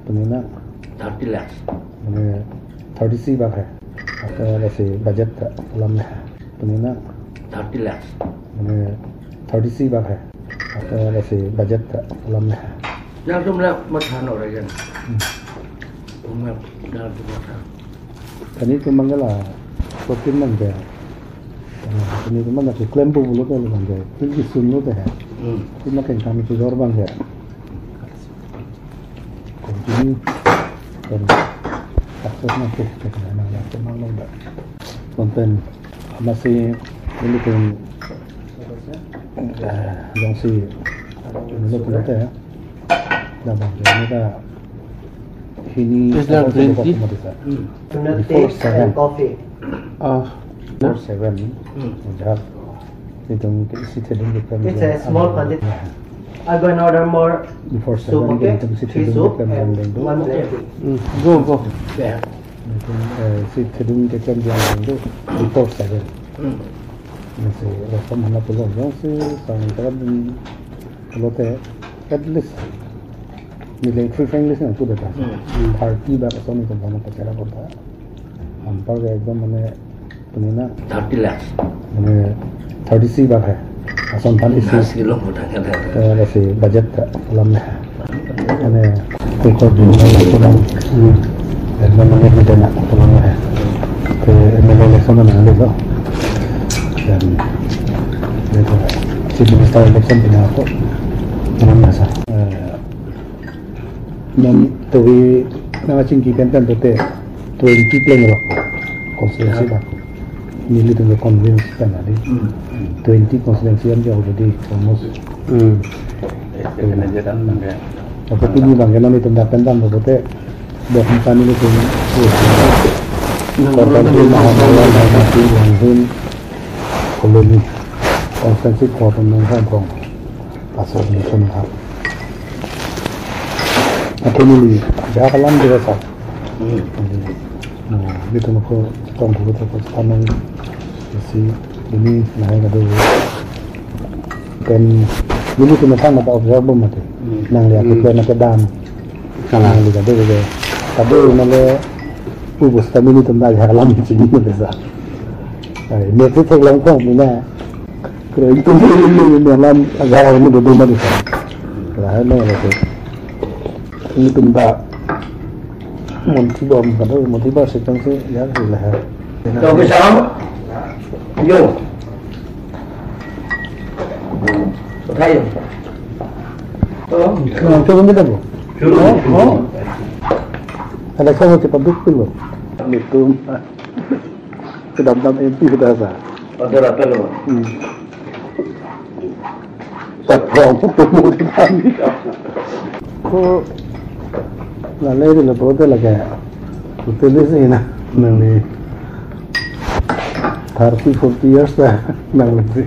तुम्हें ना 30 lakhs. मैंने 30 बार है आपका वैसे बजट लम है तुम्हें ना 30 lakhs. मैंने 30 बार है आपका वैसे बजट लम है Yang tu mula makan orang kan. Mula dah tu makan. Tadi tu mangala protein man gaya ini tu mana klaim bu bulu kan bang gaya ini sunnu tu है itu makan kami tu और bang gaya continue dan akses nanti kita nak tu mang dah konten masih ini pun yang si ini tu ya dah bang ini dah ini tea and coffee. 4-7 jab itu isi thedung dikam It's a small quantity. I'm going to order more before soup, 7 okay? itu isi 3 thedung soup dikam and dan 1 black tea. go Yeah. itu isi thedung dikam dan itu before 7 masih rasa mana pulau yang si sang terap pulau teh at least nilai free English yang tu dah party bapak soni tentang apa cara kota hampir kayak एकदम मैंने तुम्हें ना 30 lakhs. मैंने 30 बार है असम 30 10 kilo mudah kan. वैसे budget lump है मैंने कुछ और दिन में पुरान एकदम मैंने भी देना पुरान है तो मैंने इलेक्शन में ना लेगा dan itu si minister election punya apa namanya sah dan tuh nama cingki pentan tuh 20 plan lah konstitusi bah nilai tu convince kan ada 20 konstitusi yang jauh jadi almost Itu kan aja kan bangga. apa tu ni bang kalau itu dah pentan tuh teh dah kami ni tu korban tu mahawan nanti yang pun koloni konstitusi korban yang kong pasal ni pun tak aku ni jalan dia sah gitu nak kong tu tu pasangan si ini naik ada kan ini tu macam apa observer mati nang lihat tu nak dan kalau lihat tu dia tapi malah ubus kami ni tentang jalan sini tu besar ni tu terlalu kong ni lah kerana itu ni dalam agak ini dua macam tu kerana ni tu ini tentang motivasi tentang si ya lah Kau bersama? Yo. Kayu. Oh, coba kita bu oh. ada kau macam public tu itu kedam-dam MP sudah sah Ada apa lo? tak tahu apa mau ditanya kok lalu itu lepas tu lagi betul sih na nanti 30-40 years dah nanti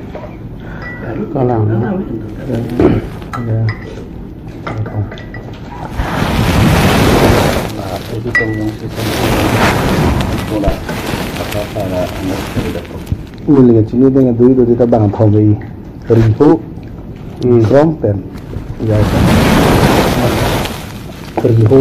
kalau ya Itu tolong sistem bola apa lah ini dengan sini dengan dulu kita bang tahu ni ribu krom pen ya ribu